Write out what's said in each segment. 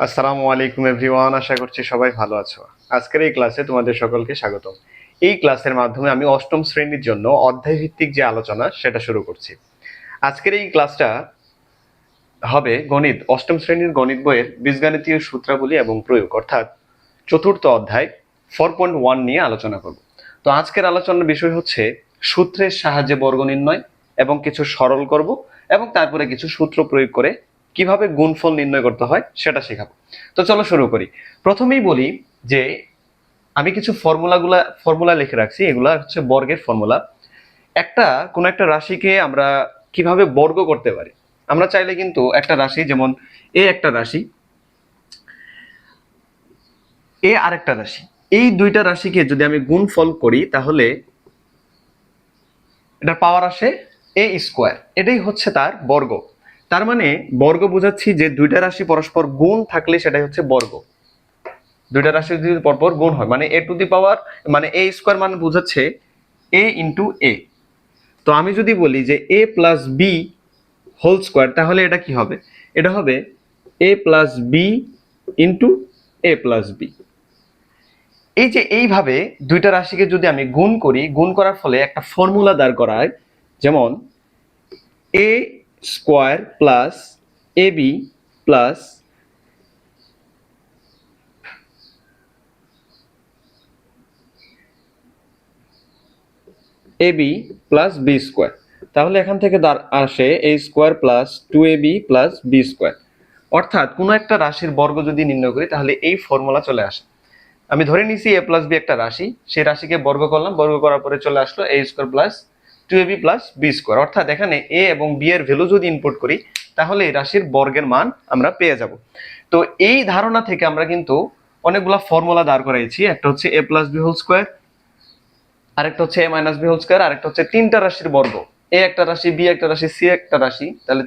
আসসালামু আলাইকুম এভরিওয়ান, আশা করছি সবাই ভালো আছো। আজকের এই ক্লাসে তোমাদের সকলকে স্বাগতম। এই ক্লাসের মাধ্যমে আমি অষ্টম শ্রেণীর জন্য অধ্যায় ভিত্তিক যে আলোচনা সেটা শুরু করছি। আজকের এই ক্লাসটা হবে গণিত, অষ্টম শ্রেণীর গণিত বইয়ের বীজগণিতীয় সূত্রাবলী এবং প্রয়োগ, অর্থাৎ চতুর্থ অধ্যায় 4.1 নিয়ে আলোচনা করব। তো আজকের আলোচনার বিষয় হচ্ছে সূত্রের সাহায্যে বর্গ নির্ণয় এবং কিছু সরল করব এবং তারপরে কিছু সূত্র প্রয়োগ করে কিভাবে গুণফল নির্ণয় করতে হয় সেটা শেখাবো। তো চলো শুরু করি। প্রথমেই বলি যে আমি কিছু ফর্মুলা লিখে রাখছি, এগুলা হচ্ছে বর্গের ফর্মুলা। কোন একটা রাশিকে আমরা কিভাবে বর্গ করতে পারি। আমরা চাইলে কিন্তু একটা রাশি, যেমন একটা রাশি, আরেকটা রাশি, এই দুইটা রাশিকে যদি আমি গুণফল করি তাহলে এটার পাওয়ার আসে এ স্কোয়ার, এটাই হচ্ছে তার বর্গ। তার মানে বর্গ বোঝাচ্ছি যে দুইটা রাশি পরস্পর গুণ থাকলে সেটাই হচ্ছে বর্গ। দুইটা রাশি যদি পরপর গুণ হয় মানে এ টু দি পাওয়ার, মানে এ স্কোয়ার মানে বোঝাচ্ছে এ ইন্টু এ। তো আমি যদি বলি যে এ প্লাস বি হোল স্কোয়ার, তাহলে এটা কি হবে? এটা হবে a plus b into A plus B. এই যে এইভাবে দুইটা রাশিকে যদি আমি গুণ করি, গুণ করার ফলে একটা ফর্মুলা দাঁড় করায়, যেমন এ square plus a B plus a B plus B square. তাহলে এখান থেকে আসে এ square plus two A B plus B square. অর্থাৎ কোনো একটা রাশির বর্গ যদি নির্ণয় করি তাহলে এই ফর্মুলা চলে আসে। আমি ধরে নিছি এ প্লাস বি একটা রাশি, সেই রাশিকে বর্গ করলাম, বর্গ করার পরে চলে আসলো এ square plus two A B plus B square. অর্থাৎ এখানে এ এবং বি এর ভ্যালু যদি ইনপুট করি তাহলে এই রাশির বর্গের মান আমরা পেয়ে যাব। তো এই ধারণা থেকে আমরা কিন্তু অনেকগুলা ফর্মুলা দাঁড় করাইছি। একটা হচ্ছে এ প্লাস বি হোল স্কোয়ার, আরেকটা হচ্ছে এ মাইনাস বি হোল স্কোয়ার, আরেকটা হচ্ছে তিনটা রাশির বর্গ, এ একটা রাশি, বি একটা রাশি, সি একটা রাশি, তাহলে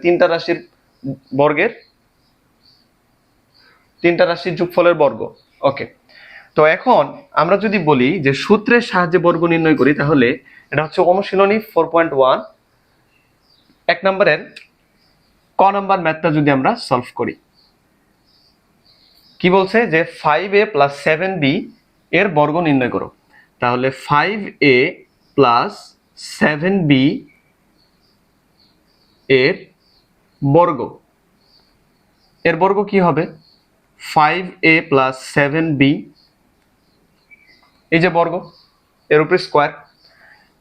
বর্গের তিনটা রাশির যোগফলের বর্গ। ওকে, তো এখন আমরা যদি বলি যে সূত্রের সাহায্যে বর্গ নির্ণয় করি, তাহলে এটা হচ্ছে অনুশীলনী 4.1 এক নম্বরের ক নাম্বার ম্যাথটা যদি আমরা সলভ করি। কি বলছে যে 5a প্লাস 7b এর বর্গ নির্ণয় করো। তাহলে 5a প্লাস 7b এর বর্গ, এর বর্গ কি হবে? 5a প্লাস 7b, এই যে বর্গ, এর উপরে স্কোয়ার।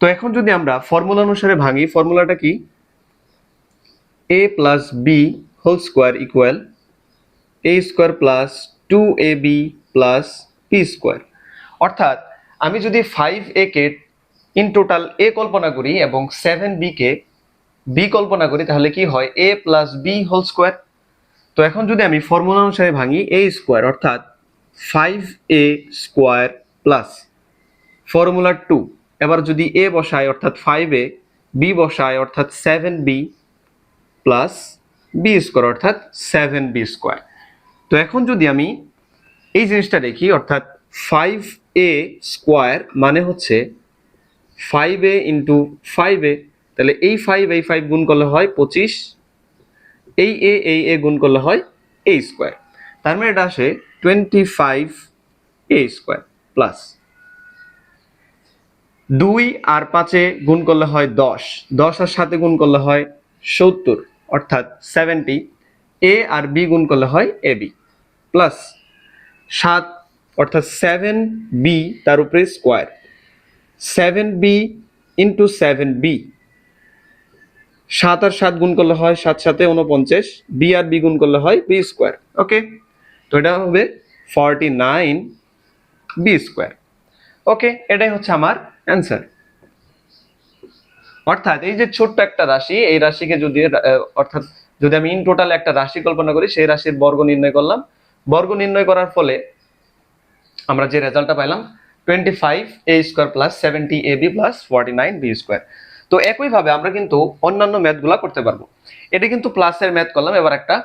তো এখন যদি আমরা ফর্মুলা অনুসারে ভাঙি, ফর্মুলাটা কি? a plus B whole square equal A square plus two A B plus P square. অর্থাৎ আমি যদি 5a কে ইন টোটাল এ কল্পনা করি এবং 7b কে বি কল্পনা করি, তাহলে কি হয়? এ প্লাস বি হোল স্কোয়ার। তো এখন যদি আমি ফর্মুলা অনুসারে ভাঙি, এ স্কোয়ার অর্থাৎ 5a স্কোয়ার প্লাস ফর্মুলা 2, এবার যদি এ বসাই অর্থাৎ 5a, বি বসাই অর্থাৎ 7b প্লাস বি স্কোয়ার অর্থাৎ 7b স্কোয়ার। তো এখন যদি আমি এই জিনিসটা দেখি, অর্থাৎ 5a স্কোয়ার মানে হচ্ছে 5a ইন্টু 5a, তাহলে এই 5 গুণ করলে হয় 25, এই এ গুণ করলে হয় a স্কোয়ার। তার মানে এটা আসে 25a স্কোয়ার প্লাস 2 আর 5 গুণ করলে হয় 10, 10 আর 7 গুণ করলে হয় 70 অর্থাৎ 70, এ আর বি গুণ করলে হয় এ বি প্লাস 7 অর্থাৎ 7b তার উপরে স্কোয়ার, 7b ইন্টু 7b, 7 আর 7 গুণ করলে হয় 7 7 49, বি আর বি গুণ করলে হয় বি স্কোয়ার। ওকে, তো এটা হবে 49b স্কোয়ার। ওকে, এটাই হচ্ছে আমার অ্যান্সার। অর্থাৎ এই যে ছোট্ট একটা রাশি, এই রাশিকে যদি অর্থাৎ যদি আমি ইন টোটাল একটা রাশি কল্পনা করি, সেই রাশির বর্গ নির্ণয় করলাম, বর্গ নির্ণয় করার ফলে আমরা যে রেজাল্টটা পাইলাম 25a square plus 70ab plus 49b square. তো একইভাবে আমরা কিন্তু অন্যান্য ম্যাথগুলো করতে পারবো। এটা কিন্তু প্লাসের ম্যাথ করলাম, এবার একটা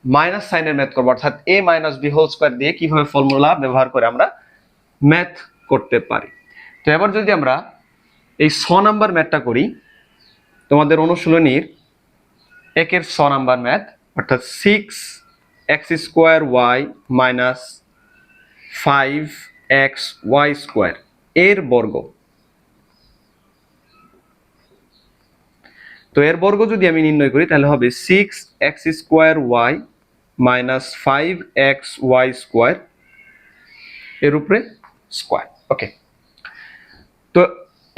মাইনাস সাইনের ম্যাথ করবো, অর্থাৎ a minus B whole square দিয়ে কিভাবে ফর্মুলা ব্যবহার করে আমরা ম্যাথ করতে পারি। তো এবার যদি আমরা এই 6 নাম্বার ম্যাথটা করি, তোমাদের অনুশীলনীর 1-এর 6 নাম্বার ম্যাথ, অর্থাৎ 6 X square Y minus 5xy square এর বর্গ। তো এর বর্গ যদি আমি নির্ণয় করি তাহলে হবে 6x square Y minus 5xy square এর উপরে স্কোয়ার। ওকে, তো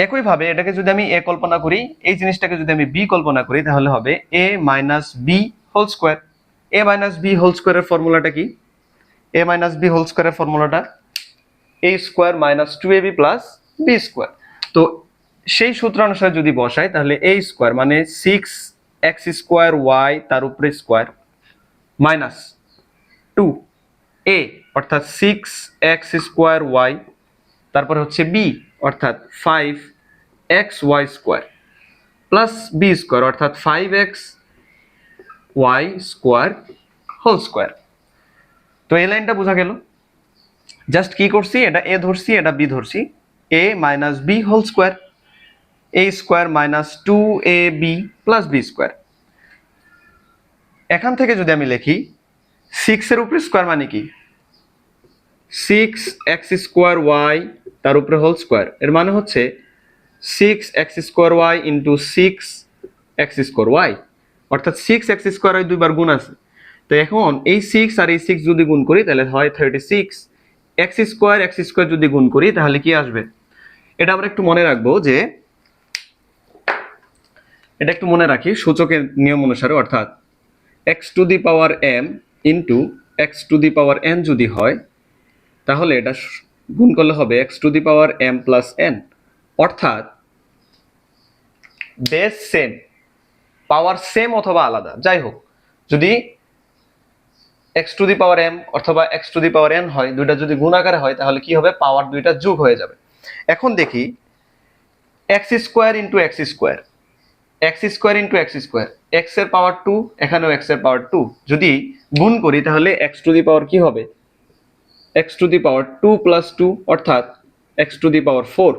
একইভাবে এটাকে যদি আমি এ কল্পনা করি, এই জিনিসটাকে যদি আমি বি কল্পনা করি তাহলে হবে এ minus B whole square. A minus B whole স্কোয়ারের ফর্মুলাটা কি? এ মাইনাস বি হোল স্কোয়ারের ফর্মুলাটা a square minus 2ab plus B square. তো সেই সূত্র অনুসারে যদি বসাই তাহলে এ স্কোয়ার মানে 6x স্কোয়ার ওয়াই তার উপরে স্কোয়ার মাইনাস 2a অর্থাৎ 6x স্কোয়ার ওয়াই, তারপরে হচ্ছে বি অর্থাৎ 5xy square plus B square অর্থাৎ 5xy স্কোয়ার হোল স্কোয়ার। তো এই লাইনটা বোঝা গেল। জাস্ট কি করছি, এটা এ ধরছি, এটা বি ধরছি, a minus B whole square, a square minus 2ab plus B square. এখান থেকে যদি আমি লিখি 6 এর উপরে স্কোয়ার মানে কি 6x স্কোয়ার ওয়াই তার উপরে হোল স্কোয়ার, এর মানে হচ্ছে 6x square Y into 6x square Y অর্থাৎ 6x স্কোয়ার ওয়াই দুইবার গুণ আছে। তো এখন এই 6 আর এই 6 যদি গুণ করি তাহলে হয় 36। x স্কোয়ার যদি গুণ করি তাহলে কি আসবে? এটা আমরা একটু মনে রাখবো যে এটা একটু মনে রাখি সূচকের নিয়ম অনুসারে, অর্থাৎ x two the power m into x two the power n যদি হয় তাহলে এটা গুণ করলে হবে x two the power m plus n, অর্থাৎ বেস সেম, পাওয়ার সেম অথবা আলাদা, যাই হোক যদি x two the power m অথবা x two the power n হয়, দুইটা যদি গুণ আকারে হয় তাহলে কি হবে? পাওয়ার দুইটা যোগ হয়ে যাবে। এখন দেখি x square into x square, x square into x square, x এর পাওয়ার 2, এখানেও x এর পাওয়ার 2, যদি গুণ করি তাহলে x টু দি পাওয়ার কি হবে? x two the power 2 plus 2 অর্থাৎ x টু দি পাওয়ার 4,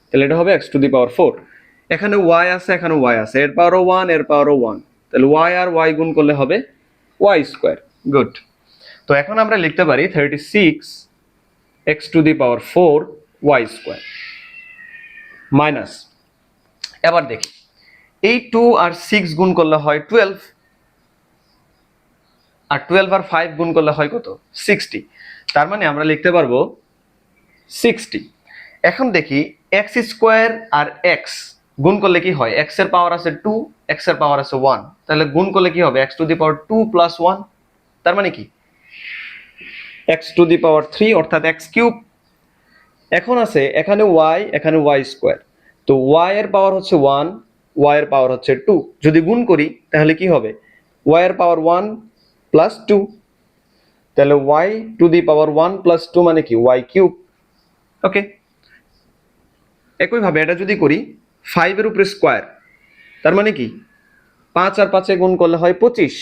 তাহলে এটা হবে x টু দি পাওয়ার 4। এখানে y আছে, এখানে y আছে, এর পাওয়ারও 1, এর পাওয়ারও 1, তাহলে y আর y গুণ করলে হবে y স্কোয়ার। গুড। তো এখন আমরা লিখতে পারি 36x to the power 4 y square minus, এবার দেখি এই 2 আর 6 গুণ করলে হয় 12, আর 12 আর 5 গুণ করলে হয় কত? 60। তার মানে আমরা লিখতে পারবো 60। এখন দেখি x স্কোয়ার আর x গুণ করলে কি হয়? x এর পাওয়ার আছে 2, x এর পাওয়ার আছে 1, তাহলে গুণ করলে কি হবে? x two the power 2 plus 1, তার মানে কি x টু দি পাওয়ার 3 অর্থাৎ x কিউব। এখন আছে এখানে y, এখানে y স্কোয়ার, তো y এর পাওয়ার হচ্ছে 1, y এর পাওয়ার হচ্ছে 2, যদি গুণ করি তাহলে কি হবে? y এর পাওয়ার 1 প্লাস 2, তাহলে y to the power 1 plus 2 মানে কি? y cube. ওকে, একইভাবে এটা যদি করি 5 এর উপরে স্কোয়ার, তার মানে কি 5 আর 5 গুণ করলে হয় 25,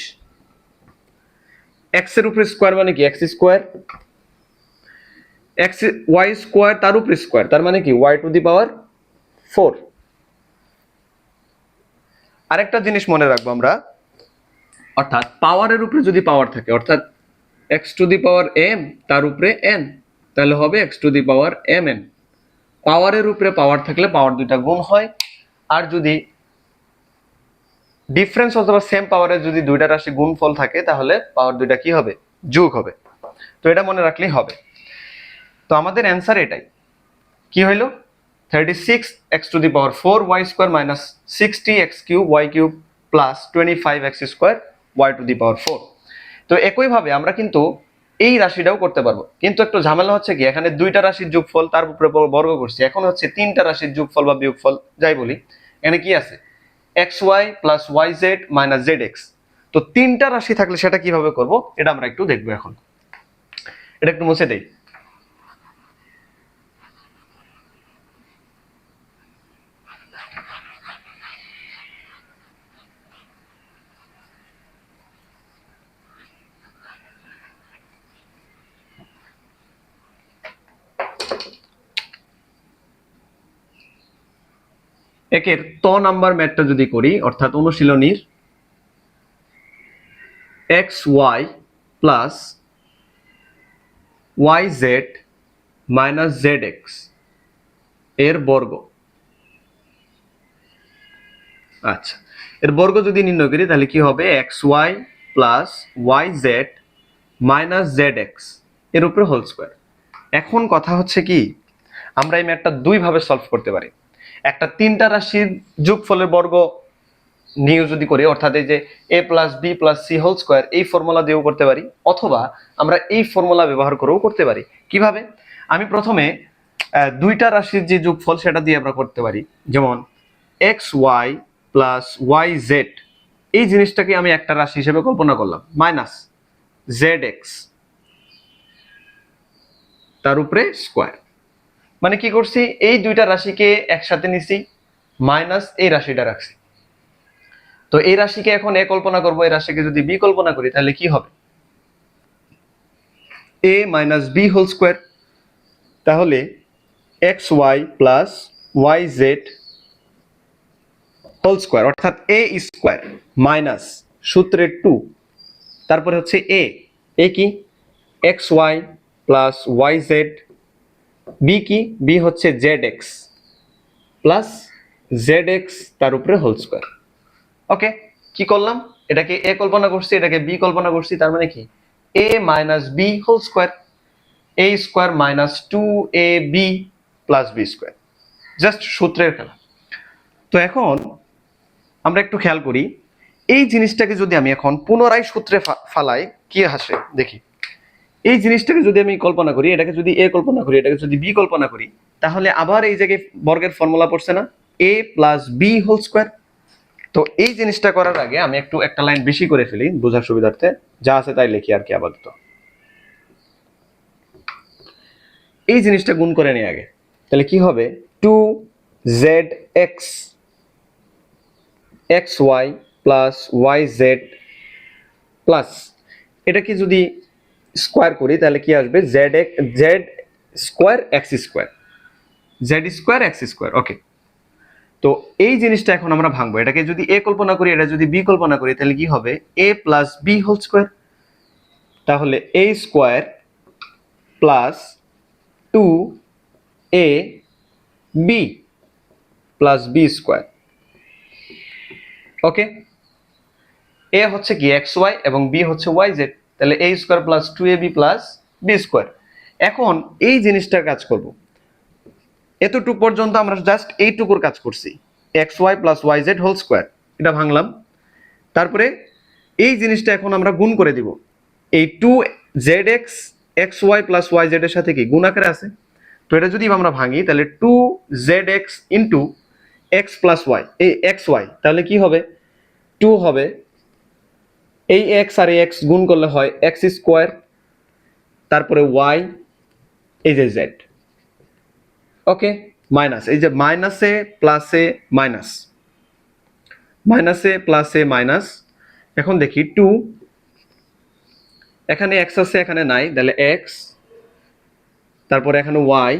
x এর উপরে স্কোয়ার মানে কি? x square, x y square তার উপরে স্কোয়ার, তার মানে কি? y to the power 4। আরেকটা জিনিস মনে রাখবো আমরা, অর্থাৎ পাওয়ারের উপরে যদি পাওয়ার থাকে, অর্থাৎ x two the power m তার উপরে n, তাহলে হবে x two the power mn। পাওয়ারের উপরে পাওয়ার থাকলে পাওয়ার দুইটা গুণ হয়, আর যদি ডিফারেন্স অথবা সেম পাওয়ারের যদি দুইটা রাশি গুণফল থাকে তাহলে পাওয়ার দুইটা কি হবে? যোগ হবে। তো এটা মনে রাখলেই হবে। তো আমাদের অ্যান্সার এটাই কি হইল? 36x to the power 4 y square minus 60x cube y cube plus 25x square y to the power 4। তো একইভাবে আমরা কিন্তু এই রাশিটাও করতে পারবো, কিন্তু একটু ঝামেলা হচ্ছে কি এখানে দুইটা রাশির যোগফল তার উপরে বর্গ করছি, এখন হচ্ছে তিনটা রাশির যোগফল বা বিয়োগফল যাই বলি। এখানে কি আছে? xy plus yz minus zx। তো তিনটা রাশি থাকলে সেটা কিভাবে করব এটা আমরা একটু দেখবো। এখন এটা একটু মুছে দেই। একের ত নাম্বার ম্যাথটা যদি করি, অর্থাৎ অনুশীলনীর xy plus yz minus zx এর বর্গ। আচ্ছা, এর বর্গ যদি নির্ণয় করি তাহলে কি হবে, xy plus yz minus zx এর উপরে হোল স্কয়ার। এখন কথা হচ্ছে কি, আমরা এই ম্যাথটা দুই ভাবে সলভ করতে পারি। একটা তিনটা রাশির যোগফলের বর্গ নিয়ে যদি করি, অর্থাৎ এই যে a plus B plus C whole square, এই ফর্মুলা দিয়েও করতে পারি, অথবা আমরা এই ফর্মুলা ব্যবহার করেও করতে পারি। কিভাবে? আমি প্রথমে দুইটা রাশির যে যোগফল সেটা দিয়ে আমরা করতে পারি। যেমন X Y plus Y Z, এই জিনিসটাকে আমি একটা রাশি হিসেবে কল্পনা করলাম, মাইনাস জেড এক্স তার উপরে স্কোয়ার। মানে কি করছি, এই দুইটা রাশিকে একসাথে নিছি, মাইনাস এই রাশিটা রাখছি। তো এই রাশিকে এখন এ কল্পনা করব, এই রাশিকে যদি বি কল্পনা করি তাহলে কি হবে, এ মাইনাস বি হোল স্কোয়ার। তাহলে X Y plus Y Z whole square, অর্থাৎ এ স্কোয়ার মাইনাস সূত্রের 2, তারপরে হচ্ছে এ কি, x Y plus Y Z, B কি, বি হচ্ছে Z X plus Z X তার উপরে হোল স্কোয়ার। ওকে, কি করলাম, এটাকে এ কল্পনা করছি, এটাকে বি কল্পনা করছি, তার মানে কি, a minus B whole square, a square minus 2ab plus B square, just সূত্রের খেলা। তো এখন আমরা একটু খেয়াল করি, এই জিনিসটাকে যদি আমি এখন পুনরায় সূত্রে ফালাই কি আসে দেখি। এই জিনিসটাকে যদি আমি কল্পনা করি, এটাকে যদি এ কল্পনা করি, এটাকে যদি বি কল্পনা করি, তাহলে আবার এই জায়গায় বর্গের ফর্মুলা পড়ছে না, এ প্লাস বি হোল স্কোয়ার। তো এই জিনিসটা করার আগে আমি একটু একটা লাইন বেশি করে ফেলি বোঝার সুবিধার্থে, যা আছে তাই লিখি আর কি আপাতত। এই জিনিসটা গুণ করে নিই আগে, তাহলে কি হবে, 2zx xy plus yz plus, এটাকে যদি স্কোয়ার করি তাহলে কি আসবে, z square x square, Z square x square. Okay, তো এই জিনিসটা এখন আমরা ভাঙবো, এটাকে যদি এ কল্পনা করি, এটা যদি বি কল্পনা করি, তাহলে কি হবে, a plus B whole square. তাহলে a square plus 2ab plus B square. Okay, a হচ্ছে কি এক্স ওয়াই এবং বি হচ্ছে ওয়াই জেড, তাহলে a square plus 2ab plus B square. এখন এই জিনিসটার কাজ করব, এতটুকু পর্যন্ত আমরা জাস্ট এইটুকুর কাজ করছি, X Y plus Y Z whole square, এটা ভাঙলাম। তারপরে এই জিনিসটা এখন আমরা গুণ করে দিব, এই 2zx xy প্লাস yz এর সাথে কি গুণ আকারে আছে, তো এটা যদি আমরা ভাঙি তাহলে 2zx into x plus Y, এই এক্স ওয়াই, তাহলে কি হবে, 2 হবে, এই এক্স আর এই এক্স গুণ করলে হয় এক্স স্কোয়ার, তারপরে ওয়াই, এই যে জেড। ওকে, মাইনাস, এই যে মাইনাসে প্লাসে মাইনাস, মাইনাসে প্লাসে মাইনাস। এখন দেখি 2, এখানে এক্স আছে এখানে নাই, তাহলে এক্স, তারপরে এখানে ওয়াই,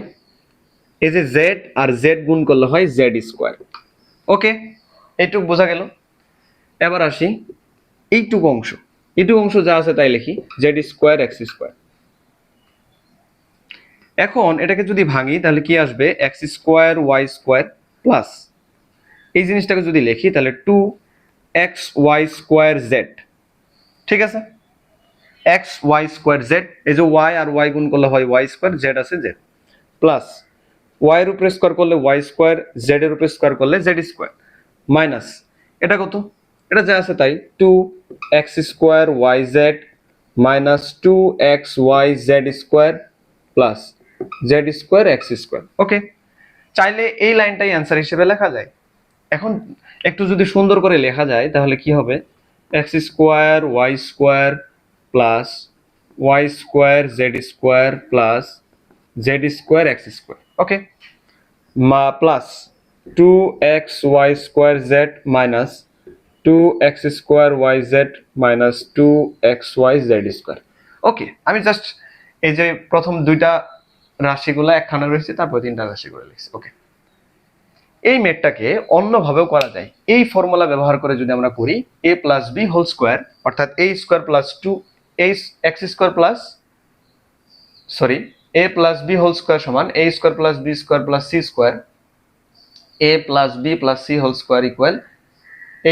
এই যে জেড আর জেড গুণ করলে হয় জেড স্কোয়ার। ওকে, এইটুক বোঝা গেল। এবার আসি এইটুকু অংশ, এইটুকু অংশ যা আছে তাই লিখি, জেড স্কোয়ার এক্স স্কোয়ার। এখন এটাকে যদি ভাঙি তাহলে কি আসবে, X square Y square plus, এই জিনিসটাকে যদি লিখি তাহলে 2xy স্কোয়ার জেড। ঠিক আছে, এক্স ওয়াই স্কোয়ার জেড, এই যে ওয়াই আর ওয়াই গুণ করলে হয় ওয়াই স্কোয়ার, জেড আছে জেড, প্লাস ওয়াই এর উপরে স্কোয়ার করলে ওয়াই স্কোয়ার, জেড এর উপরে স্কোয়ার করলে জেড স্কোয়ার, মাইনাস এটা কত, এটা যা আছে তাই, 2x square y z minus 2xy z square plus z square x square. Okay, চাইলে এই লাইনটাই অ্যান্সার হিসেবে লেখা যায়। এখন একটু যদি সুন্দর করে লেখা যায় তাহলে কি হবে, x square Y square plus y square Z square plus z square x square. Okay, plus 2xy square z minus 2x square y z minus 2xy z square. Okay, আমি জাস্ট এই যে প্রথম দুইটা রাশিগুলো একখানা রয়েছে, তারপর তিনটা রাশি করে লিখছি। ওকে, এই মেটটাকে অন্যভাবেও করা যায়, এই ফর্মুলা ব্যবহার করে যদি আমরা করি, a plus B whole square, অর্থাৎ a square plus 2 x square plus sorry a plus B whole square সমান a square plus B square plus C square a plus B plus C whole square equal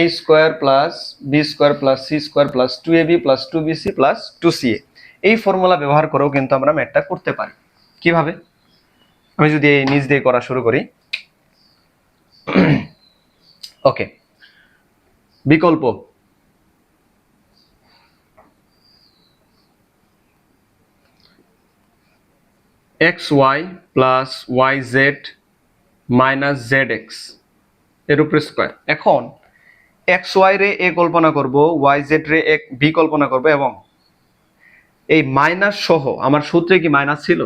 A square plus B square plus C square plus 2ab plus 2bc plus 2ca। এই formula ব্যবহার করেও কিন্তু আমরা ম্যাথটা করতে পারি। কিভাবে? আমি যদি এই নিচ দিয়ে করা শুরু করি, ওকে, বিকল্প xy plus yz minus zx এর উপর স্কোয়ার। এখন xy রে a কল্পনা করব, yz রে b কল্পনা করব, এবং এই মাইনাস সহ, আমার সূত্রে কি মাইনাস ছিল?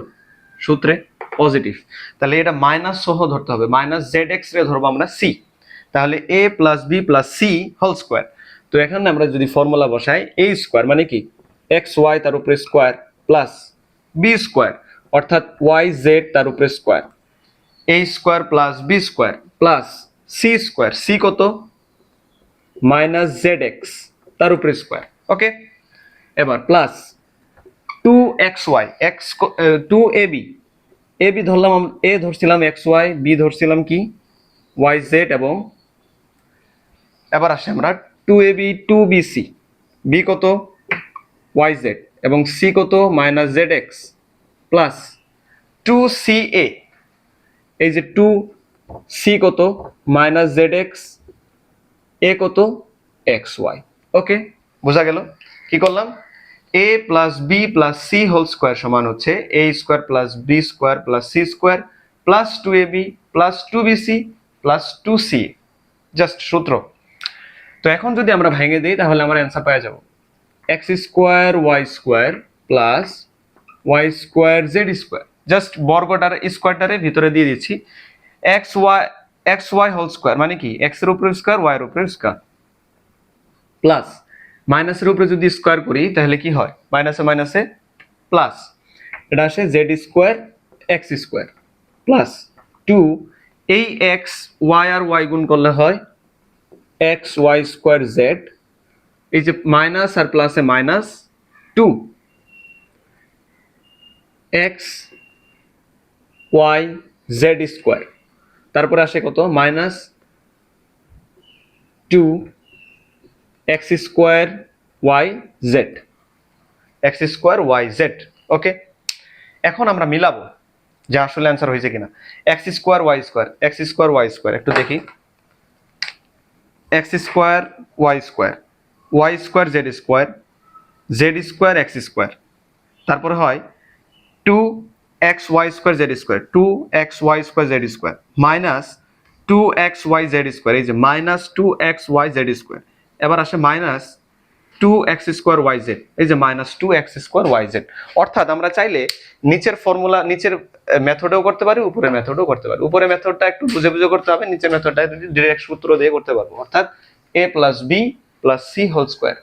সূত্রে পজিটিভ, তাহলে এটা মাইনাস সহ ধরতে হবে, মাইনাস zx রে ধরবো আমরা c, তাহলে a plus b plus c whole square. তো এখানে আমরা যদি ফর্মুলা বসাই, a স্কোয়ার মানে কি xy তার উপরে স্কোয়ার প্লাস b স্কোয়ার অর্থাৎ yz তার উপরে square, a square plus b square plus c square, c কত? মাইনাস zx তার উপরে স্কোয়ার। ওকে, এবার plus 2xy x 2ab, ab ধরলাম, a ধরছিলাম xy, b ধরছিলাম কি yz, এবং এবার আসে আমরা 2ab 2bc, b কত? yz, এবং c কত? মাইনাস zx প্লাস 2ca, এই যে 2c কত? মাইনাস zx, a কত? xy। ওকে, বোঝা গেল কি করলাম? a plus b plus c whole square সমান হচ্ছে a square plus b square plus c square plus 2ab plus 2bc plus 2ca, just সূত্র। তো এখন যদি আমরা ভেঙে দিই তাহলে আমরা অ্যান্সার পেয়ে যাব x square y square plus y square z square, just বর্গটার স্কোয়ারটারে ভিতরে দিয়ে দিচ্ছি, xy হোল স্কোয়ার মানে কি x এর উপরে স্কোয়ার y এর উপরে স্কোয়ার প্লাস মাইনাসের উপরে যদি স্কোয়ার করি তাহলে কি হয়? মাইনাসে মাইনাসে প্লাস, এটা আসে Z square x square plus 2, এই এক্স ওয়াই আর ওয়াই গুণ করলে হয় এক্স ওয়াই স্কোয়ার জেড, এই যে মাইনাস আর প্লাসে minus 2 x y z square, তারপরে আসে কত? Minus 2 x square y z, x square y z. Okay, এখন আমরা মিলাবো যে আসলে অ্যান্সার হয়েছে কিনা। X square Y square, x square Y square, একটু দেখি, x square Y square, Y square Z square, Z square x square, তারপরে হয় 2xy square Z square, 2xy square Z square minus 2xy z square, এই যে minus 2xy z square, এবার আসে minus 2x square y Z, এই যে minus 2x square y Z. অর্থাৎ আমরা চাইলে নিচের ফর্মুলা, নিচের মেথডেও করতে পারি, উপরের মেথডেও করতে পারি। উপরের মেথডটা একটু বুঝে বুঝে করতে হবে, নিচের মেথডটা ডিরেক্ট সূত্র দিয়ে করতে পারবো, অর্থাৎ a plus B plus C whole square,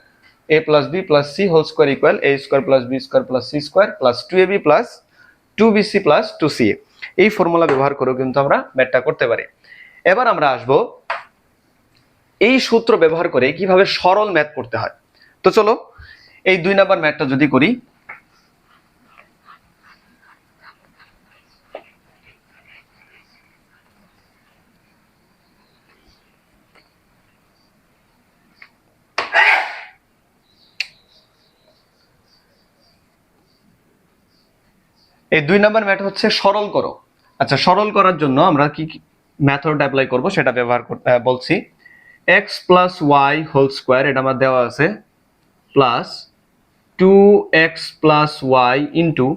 a plus B plus C whole square equal a square plus B square plus C square plus 2ab plus 2bc plus 2ca। এই ফর্মুলা ব্যবহার করেও কিন্তু আমরা ম্যাথটা করতে পারি। এবার আমরা আসব এই সূত্র ব্যবহার করে কিভাবে সরল ম্যাথ করতে হয়। তো চলো এই 2 নাম্বার ম্যাথটা যদি করি, এই 2 নাম্বার ম্যাথ হচ্ছে সরল করো। আচ্ছা, সরল করার জন্য আমরা কি মেথড অ্যাপ্লাই করব সেটা ব্যবহার বলছি। x plus y whole square, এটা আমার দেওয়া আছে, plus 2x plus y into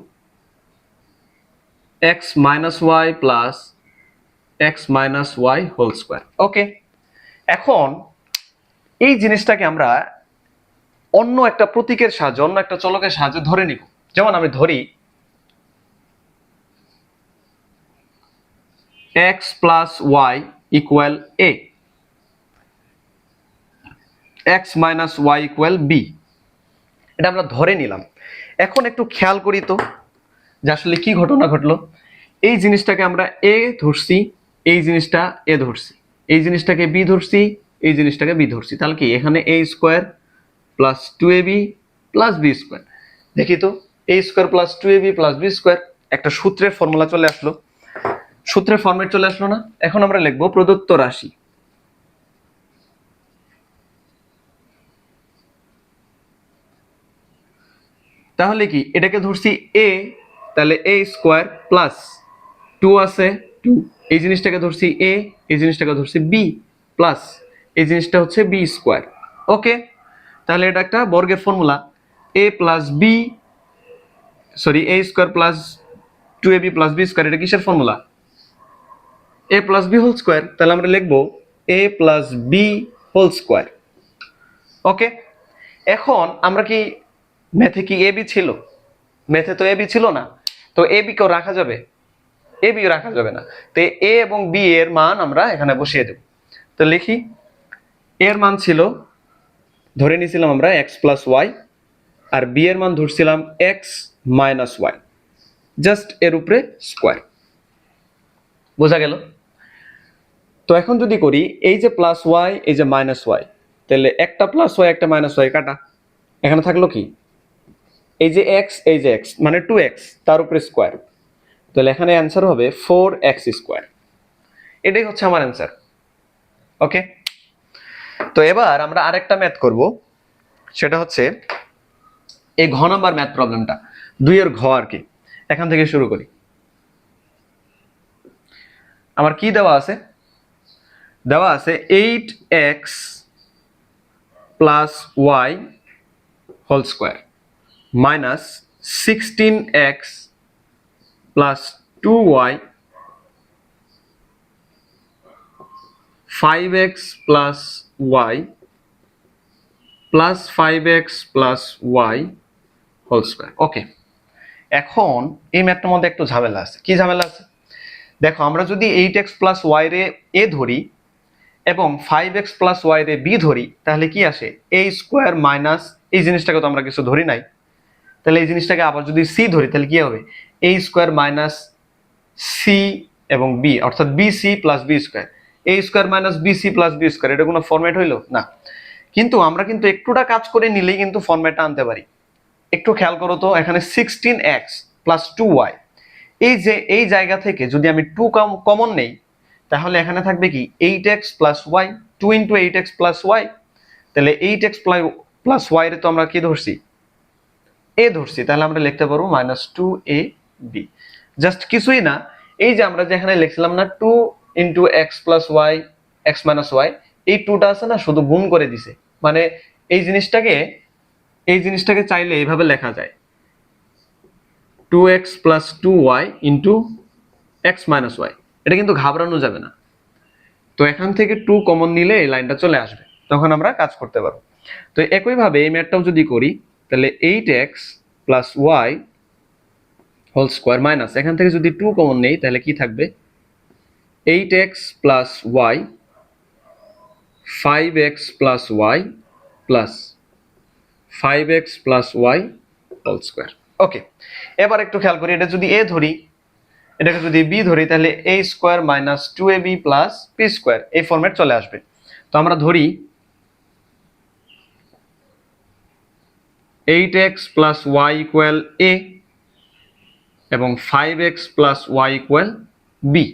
x minus y plus x minus y whole square. Okay, এখন এই জিনিসটাকে আমরা অন্য একটা প্রতীকের সাহায্যে, অন্য একটা চলকের সাহায্যে ধরে নিব। যেমন আমি ধরি x plus y equal a, x minus y equal b, এটা আমরা ধরে নিলাম। এখন একটু খেয়াল করি তো যে আসলে কি ঘটনা ঘটলো। এই জিনিসটাকে আমরা a ধরছি, এই জিনিসটা a ধরছি, এই জিনিসটাকে b ধরছি, এই জিনিসটাকে b ধরছি, তাহলে কি এখানে a square plus 2ab plus b square, দেখি তো, a square plus 2ab plus B square, একটা সূত্রের ফর্মুলা চলে আসলো, সূত্রের ফরম্যাট চলে আসলো না? এখন আমরা লিখবো প্রদত্ত রাশি, তাহলে কি এটাকে ধরছি এ, তাহলে এ স্কোয়ার প্লাস 2 আছে 2, এই জিনিসটাকে ধরছি এ, এই জিনিসটাকে ধরছি বি প্লাস এই জিনিসটা হচ্ছে বি স্কোয়ার। ওকে, তাহলে এটা একটা বর্গের formula, a plus b, sorry a square plus 2ab plus B square, এটা কিসের formula? A plus B whole square. তাহলে আমরা লিখবো a plus B whole square. Okay, এখন আমরা কি ম্যাথে কি এ বি ছিল? ম্যাথে তো এ বি ছিল না, তো এ বি কেও রাখা যাবে? এ বি রাখা যাবে না। তো এ এবং বি এর মান আমরা এখানে বসিয়ে দেব। তো লিখি, এর মান ছিল, ধরে নিয়েছিলাম আমরা এক্স প্লাস ওয়াই, আর বি এর মান ধরছিলাম এক্স মাইনাস ওয়াই, জাস্ট এর উপরে স্কোয়ার। বোঝা গেল? তো এখন যদি করি, এই যে প্লাস ওয়াই, এই যে মাইনাস ওয়াই, তাহলে একটা প্লাস ওয়াই একটা মাইনাস ওয়াই কাটা, এখানে থাকলো কি, এই যে এক্স, এই যে এক্স মানে 2x, তার উপরে স্কোয়ার, তাহলে এখানে অ্যান্সার হবে 4x স্কোয়ার। এটাই হচ্ছে আমার অ্যান্সার। ওকে, তো এবার আমরা আরেকটা ম্যাথ করব, সেটা হচ্ছে এই ঘ নাম্বার ম্যাথ প্রবলেমটা, 2 এর ঘ আর কি। এখান থেকে শুরু করি। আমার কি দেওয়া আছে? দেওয়া আছে 8x plus y whole square minus 16x plus 2y 5x plus y plus 5x plus y whole square. Okay, এখন এই ম্যাথটার মধ্যে একটু ঝামেলা আছে। কি ঝামেলা আছে? দেখো, আমরা যদি 8x প্লাস ওয়াই রে এ ধরি এবং 5x প্লাস ওয়াই রে বি ধরি, তাহলে কি আসে? এ স্কোয়ার মাইনাস, এই জিনিসটাকে তো আমরা কিছু ধরি নাই, তাহলে এই জিনিসটাকে আবার যদি সি ধরি, তাহলে কি হবে? এ স্কোয়ার মাইনাস সি এবং বি, অর্থাৎ b c plus B square. A square minus b c plus B square, এটা কোনো ফরম্যাট হইলো না। কিন্তু আমরা কিন্তু একটুটা কাজ করে নিলেই কিন্তু ফরম্যাটটা আনতে পারি। একটু খেয়াল করো তো, এখানে 16x প্লাস 2y, এই যে এই জায়গা থেকে যদি আমি 2 কমন নেই, তাহলে এখানে থাকবে কি 8x plus y, 2 into 8x plus y. তাহলে 8x প্লাস ওয়াই রে তো আমরা কি ধরছি? এ ধরছি, তাহলে আমরা লিখতে পারবো মাইনাস 2ab। জাস্ট কিছুই না, এই যে আমরা যেখানে লিখছিলাম না 2 into x plus y x minus y, এই 2টা আছে না, শুধু গুণ করে দিছে। মানে এই জিনিসটাকে চাইলে এইভাবে লেখা যায়, 2x plus 2y into x minus y. এটা কিন্তু ঘাবড়ানো যাবে না। তো এখান থেকে 2 কমন নিলে এই লাইনটা চলে আসবে, তখন আমরা কাজ করতে পারবো। তো একইভাবে এই ম্যাথটাও যদি করি, তাহলে 8x plus y whole square minus, এখান থেকে যদি 2 কমন নেই, তাহলে কি থাকবে? 8x plus y 5x plus y plus 5x plus y whole square. Okay, এবার একটু খেয়াল করি, এটা যদি এ ধরি, এটাকে যদি বি ধরি, তাহলে a square minus 2ab plus P square, এই ফরম্যাট চলে আসবে। তো আমরা ধরি 8x প্লাস ওয়াই ইকুয়াল এ এবং 5x plus y equal B.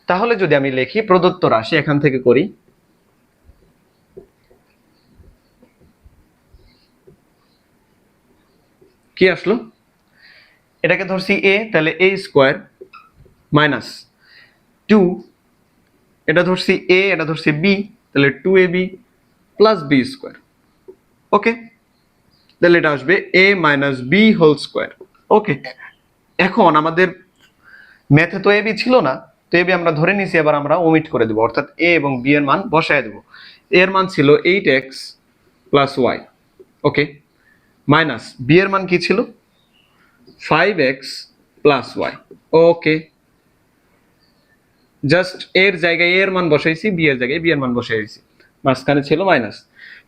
তাহলে যদি আমি লিখি প্রদত্ত রাশি, এখান থেকে করি, কি আসলো? এটাকে ধরছি এ, তাহলে এ স্কোয়ার মাইনাস 2, এটা ধরছি এ, এটা ধরছি বি, তাহলে 2ab প্লাস বি স্কোয়ার। ওকে, তাহলে এটা আসবে এ minus B whole square. Okay, এখন আমাদের ম্যাথে তো এ বি ছিল না, তো এ বি আমরা ধরে নিছি, এবার আমরা ওমিট করে দেবো, অর্থাৎ এ এবং বি এর মান বসায় দেবো। এর মান ছিল 8x প্লাস ওয়াই, ওকে, মাইনাস বি এর মান কি ছিল? 5x plus Y. ওকে, জাস্ট এর জায়গায় এর মান বসাইছি, বি এর জায়গায় বি এর মান বসাইছি, মাঝখানে ছিল মাইনাস।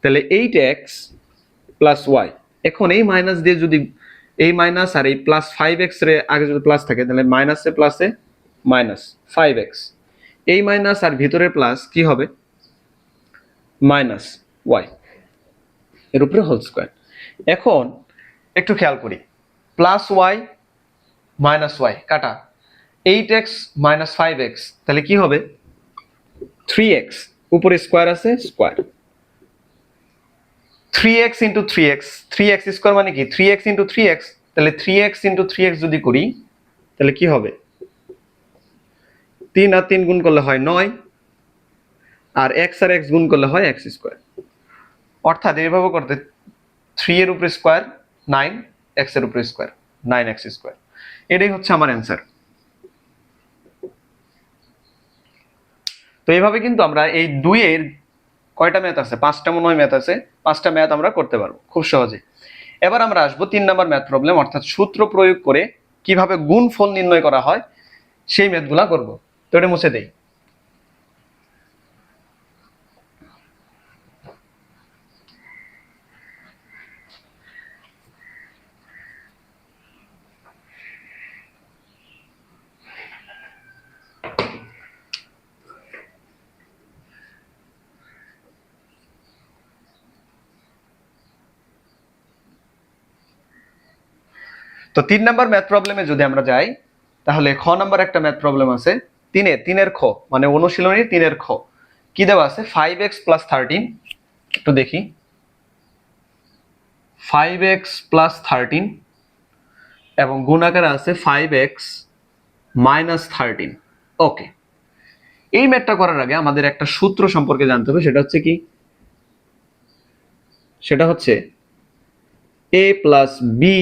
তাহলে 8x প্লাস ওয়াই, এখন এই মাইনাস দিয়ে যদি এই মাইনাস আর এই প্লাস 5x রে আগে যদি প্লাস থাকে, তাহলে মাইনাসে প্লাসে মাইনাস 5x, এই মাইনাস আর ভিতরে প্লাস কি হবে? মাইনাস ওয়াই এর উপরে হোল স্কোয়ার। এখন একটু খেয়াল করি, প্লাস ওয়াই মাইনাস ওয়াই কাটা, 8x মাইনাস 5x, তাহলে কি হবে 3x, উপরে স্কোয়ার আছে square, 3x into 3x, 3x square মানে কি 3x ইন্টু 3x, তাহলে 3x ইন্টু 3x যদি করি তাহলে কি হবে, 3 আর 3 গুণ করলে হয় 9, আর x আর x গুণ করলে হয় x স্কোয়ার। অর্থাৎ এইভাবে করতে 3 এর উপরে স্কোয়ার 9, x এর উপরে স্কোয়ার 9x স্কোয়ার, এটাই হচ্ছে আমার অ্যান্সার। তো এইভাবে কিন্তু আমরা এই 2 এর কয়টা ম্যাথ আছে, 5টা মনে হয় ম্যাথ আছে, 5টা ম্যাথ আমরা করতে পারবো খুব সহজে। এবার আমরা আসবো 3 নাম্বার ম্যাথ প্রবলেম, অর্থাৎ সূত্র প্রয়োগ করে কিভাবে গুণফল নির্ণয় করা হয় সেই ম্যাথগুলা করব। তো এটা মুছে দেই। তো 3 নাম্বার ম্যাথ প্রবলেমে যদি আমরা যাই, তাহলে খ নাম্বার একটা ম্যাথ প্রবলেম আছে, তিনের খ মানে অনুশীলনী 3-এর খ, কি দেওয়া আছে 5x প্লাস 13, একটু দেখি 5x প্লাস 13 এবং গুণ আকারে আছে 5x মাইনাস 13। ওকে, এই ম্যাথটা করার আগে আমাদের একটা সূত্র সম্পর্কে জানতে হবে, সেটা হচ্ছে কি, সেটা হচ্ছে a plus b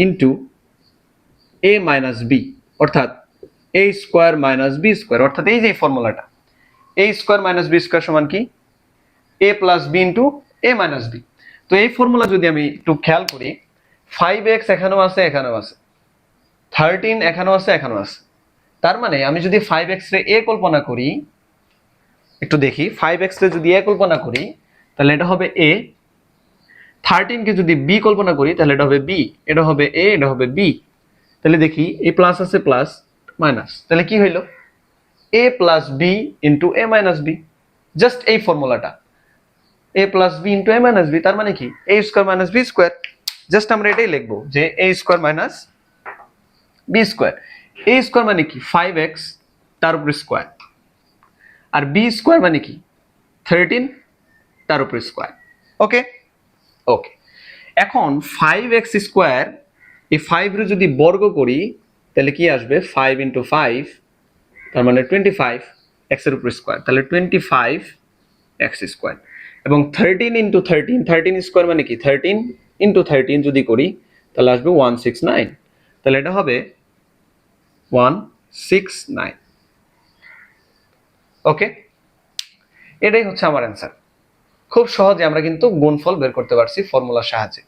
into a minus b, অর্থাৎ a square minus b square, অর্থাৎ এই যে ফর্মুলাটা a square minus b square সমান কি a plus b into a minus b. তো এই ফর্মুলা যদি আমি একটু খেয়াল করি, 5x এখানেও আছে এখানেও আছে, 13 এখানেও আছে এখানেও আছে, তার মানে আমি যদি 5x রে a কল্পনা করি, একটু দেখি 5x রে যদি a কল্পনা করি তাহলে এটা হবে a, 13 কে যদি b কল্পনা করি তাহলে এটা হবে b, এটা হবে a, এটা হবে b, তাহলে দেখি a প্লাস আছে প্লাস মাইনাস, তাহলে কি হইলো a plus b into a minus b, just এই ফর্মুলাটা a plus b into a minus b, তার মানে কি a square minus b square, just আমরা এটাই লিখবো যে a square minus b square. a square মানে কি 5x তার উপর স্কোয়ার, আর b স্কোয়ার মানে কি 13 তার উপর স্কোয়ার। ওকে ওকে, এখন 5x স্কোয়ার, এই 5 রে যদি বর্গ করি তাহলে কি আসবে 5 ইন্টু 5, তার মানে 25 x এর উপর স্কোয়ার, তাহলে 25 x স্কোয়ার, এবং 13 ইন্টু 13, 13 স্কোয়ার মানে কি 13 ইন্টু 13 যদি করি তাহলে আসবে 169, তাহলে এটা হবে 169। ওকে, এটাই হচ্ছে আমার অ্যান্সার। খুব সহজে আমরা কিন্তু গুণফল বের করতে পারছি ফর্মুলার সাহায্যে।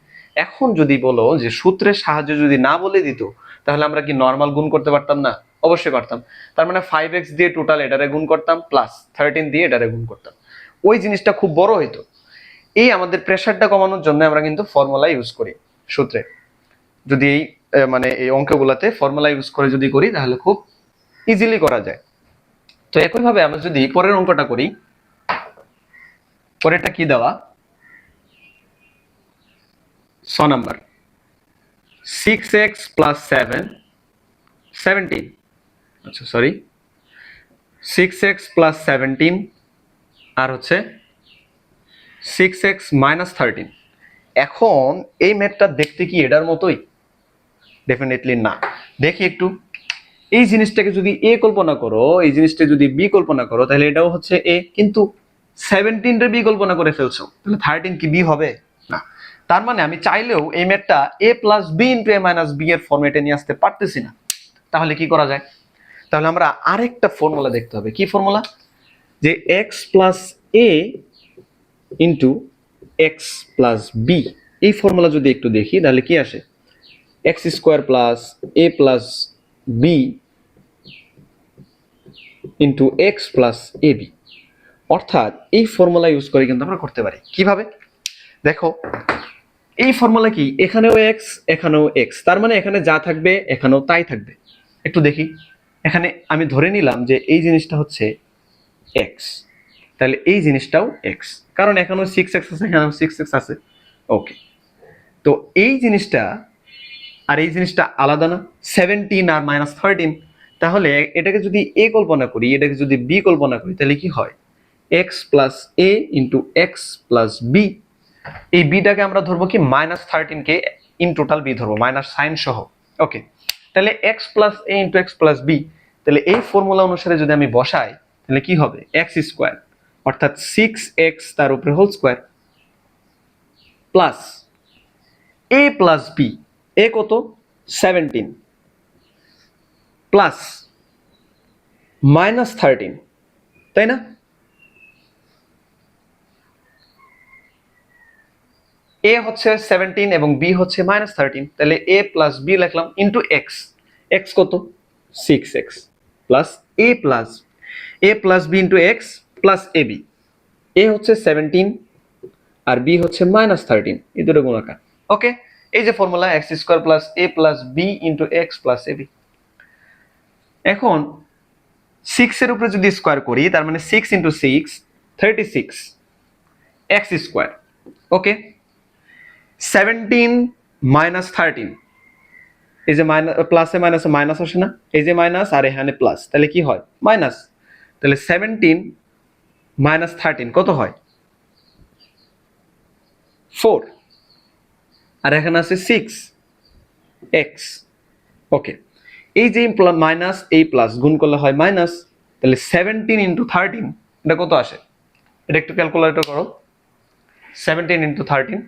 এখন যদি বলো যে সূত্রের সাহায্যে যদি না বলে দিত তাহলে আমরা কি নর্মাল গুণ করতে পারতাম না? অবশ্যই পারতাম। তার মানে 5x দিয়ে টোটাল এটারে গুণ করতাম প্লাস 13 দিয়ে এটারে গুণ করতাম, ওই জিনিসটা খুব বড় হইতো। এই আমাদের প্রেসারটা কমানোর জন্য আমরা কিন্তু ফর্মুলা ইউজ করি সূত্রে, যদি এই মানে এই অঙ্কগুলোতে ফর্মুলা ইউজ করে যদি করি তাহলে খুব ইজিলি করা যায়। তো একইভাবে আমরা যদি পরের অঙ্কটা করি, পরেরটা কি দেওয়া 6 নাম্বার, 6x প্লাস 17, আচ্ছা সরি 6x প্লাস 17 আর হচ্ছে 6x মাইনাস 13। এখন এই ম্যাথটা দেখতে কি এটার মতোই? ডেফিনেটলি না। দেখি একটু, এই জিনিসটাকে যদি a কল্পনা করো, এই জিনিসটা যদি b কল্পনা করো, তাহলে এটাও হচ্ছে a, কিন্তু 17 রে b কল্পনা করে ফেলছো, তাহলে 13 কি b হবে না। তার মানে আমি চাইলেও এই ম্যাথটা a plus b into a minus b এর ফরম্যাটে নিয়ে আসতে পারতেছি না। তাহলে কি করা যায়? তাহলে আমরা আরেকটা ফর্মুলা দেখতে হবে। কি ফর্মুলা? যে x plus a into x plus b, এই ফর্মুলা যদি একটু দেখি তাহলে কি আসে, x square plus a plus b into x plus a b. অর্থাৎ এই ফর্মুলা ইউজ করে কিন্তু আমরা করতে পারি। কিভাবে? দেখো এই ফর্মুলা কি, এখানেও এক্স এখানেও এক্স, তার মানে এখানে যা থাকবে এখানেও তাই থাকবে। একটু দেখি, এখানে আমি ধরে নিলাম যে এই জিনিসটা হচ্ছে এক্স, তাহলে এই জিনিসটাও এক্স, কারণ এখানেও 6x আছে এখানেও 6x আছে। ওকে, তো এই জিনিসটা আর এই জিনিসটা আলাদা না, 17 আর -13। তাহলে এটাকে যদি এ কল্পনা করি, এটাকে যদি বি কল্পনা করি, তাহলে কি হয়? x প্লাস এ ইন্টু এক্স প্লাস বি। এই বিটাকে আমরা ধরবো কি -13 কে ইন টোটাল বি ধরবো, মাইনাস সাইন সহ। ওকে, তাহলে এক্স প্লাস এ ইন্টু এক্স প্লাস বি, তাহলে এই ফর্মুলা অনুসারে যদি আমি বসাই তাহলে কি হবে? এক্স স্কোয়ার অর্থাৎ 6x তার উপরে whole square plus a plus B, এ কত? 17 প্লাস -13, তাই না? এ হচ্ছে 17 এবং বি হচ্ছে -13, তাহলে এ প্লাস বি লিখলাম ইন্টু এক্স। এক্স কত? 6x plus a plus b into x plus a b. A হচ্ছে 17 আর বি হচ্ছে -13, এই দুটো গুণাকার। ওকে, এই যে formula x square plus a plus b into x plus a b. এখন 6 এর উপরে যদি স্কোয়ার করি, তার মানে 6 ইন্টু 6 36 এক্স স্কোয়ার। ওকে, 17 মাইনাস 13, এই যে প্লাসে মাইনাসে মাইনাস আসে না, এই যে মাইনাস আর এখানে প্লাস, তাহলে কি হয়? মাইনাস। তাহলে 17 মাইনাস 13 কত হয়? 4, আর এখানে আছে 6x। ওকে, এই যে মাইনাস এই প্লাস গুণ করলে হয় মাইনাস, তাহলে 17 ইন্টু 13 এটা কত আসে? এটা একটু ক্যালকুলেটর করো। 17 ইন্টু 13,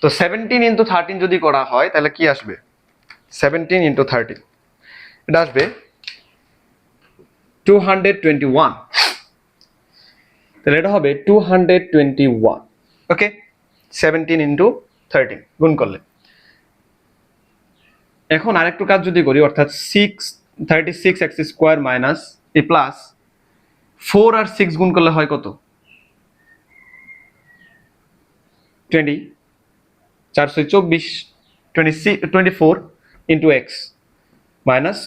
তো 17 ইন্টু 13 যদি করা হয় তাহলে কি আসবে? 17 ইন্টু 13 এটা আসবে 221, তাহলে এটা হবে 221। ওকে, 17 ইন্টু 13 গুণ করলে। এখন আরেকটু কাজ যদি করি, অর্থাৎ 36x স্কোয়ার মাইনাস এই প্লাস 4 আর 6 গুণ করলে হয় কত? 20, 424, 24 ইন্টু এক্স মাইনাস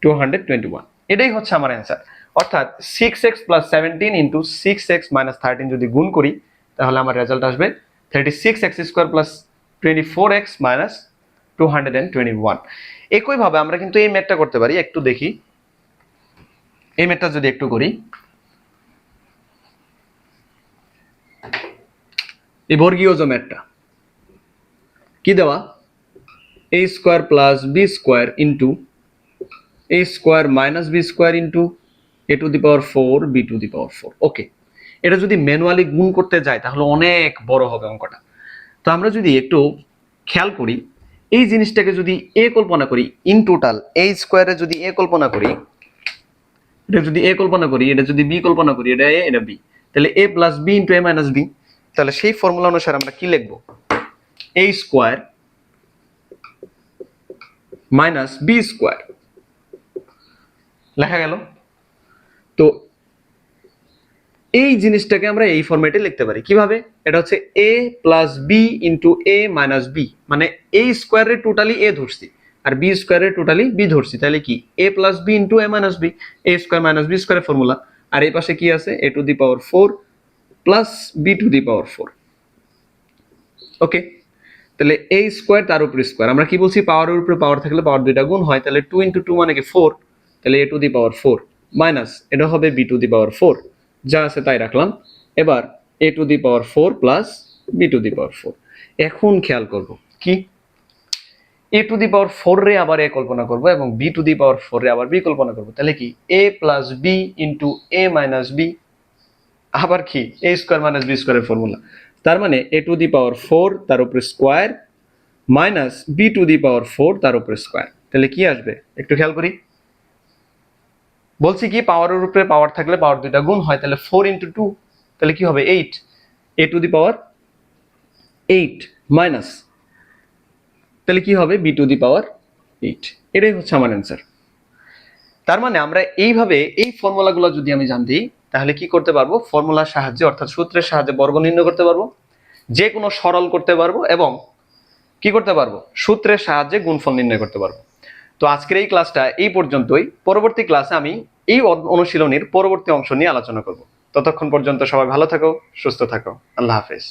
221, এটাই হচ্ছে আমার অ্যান্সার। অর্থাৎ 6x plus 17 into 6x minus 13 যদি গুণ করি তাহলে আমার রেজাল্ট আসবে 36x square plus 24x minus 221। একইভাবে আমরা কিন্তু এই ম্যাথটা করতে পারি, একটু দেখি এই ম্যাথটা যদি একটু করি। এই বর্গীয় যে ম্যাথটা কি দেওয়া? a square plus B square into a square minus b square into a to the power 4 b to the power 4। Okay, এটা যদি ম্যানুয়ালি গুণ করতে যাই তাহলে অনেক বড় হবে অঙ্কটা। তো আমরা যদি একটু খেয়াল করি, এই জিনিসটাকে যদি a কল্পনা করি, ইন টোটাল a স্কোয়ারে যদি a কল্পনা করি, এটা যদি a কল্পনা করি, এটা যদি b কল্পনা করি, এটা a এটা b, তাহলে a plus b into a minus b। তাহলে সেই ফর্মুলা অনুসারে আমরা কি লিখবো? a square minus b square লেখা গেল। তো এই জিনিসটাকে আমরা এই ফরম্যাটে লিখতে পারি কিভাবে? এটা হচ্ছে a plus b into a minus b, মানে a স্কোয়ারে টোটালি a ধরছি আর b স্কোয়ারে টোটালি b ধরছি, তাহলে কি a plus b into a minus b, a square minus b স্কোয়ারের ফর্মুলা। আর এই পাশে কি আছে? a to the power 4 plus b to the power 4। Okay, তাহলে a স্কোয়ার তার উপরে স্কোয়ার, আমরা কি বলছি? পাওয়ারের উপরে পাওয়ার থাকলে পাওয়ার দুইটা গুণ হয়, তাহলে 2 ইন্টু 2 মানে কি 4, তাহলে a to the power 4 minus এটা হবে b টু দি পাওয়ার 4, যা আছে তাই রাখলাম। এবার a to the power 4 plus b to the power 4। এখন খেয়াল করব কি, a টু দি পাওয়ার 4 রে আবার a কল্পনা করব এবং b টু দি পাওয়ার 4 রে আবার b কল্পনা করব, তাহলে কি a plus b into a minus b, আবার কি a স্কোয়ার মাইনাস b স্কোয়ারের ফর্মুলা। তার মানে a টু দি পাওয়ার 4 তার উপরে square minus b to the power 4 তার উপরে স্কোয়ার, তাহলে কি আসবে একটু খেয়াল করি। বলছি কি পাওয়ারের উপরে পাওয়ার থাকলে পাওয়ার দুইটা গুণ হয়, তাহলে 4 ইন্টু 2 তাহলে কি হবে 8, a to the power 8 minus তাহলে কি হবে b টু দি পাওয়ার 8। এটাই হচ্ছে আমার অ্যান্সার। তার মানে আমরা এইভাবে এই ফর্মুলাগুলো যদি আমি জানি তাহলে কি করতে পারবো? ফর্মুলার সাহায্যে অর্থাৎ সূত্রের সাহায্যে বর্গ নির্ণয় করতে পারবো, যে কোনো সরল করতে পারবো এবং কি করতে পারবো? সূত্রের সাহায্যে গুণফল নির্ণয় করতে পারবো। তো আজকের এই ক্লাসটা এই পর্যন্তই। পরবর্তী ক্লাসে আমি এই অনুশীলনীর পরবর্তী অংশ নিয়ে আলোচনা করব। ততক্ষণ পর্যন্ত সবাই ভালো থাকো, সুস্থ থাকো। আল্লাহ হাফেজ।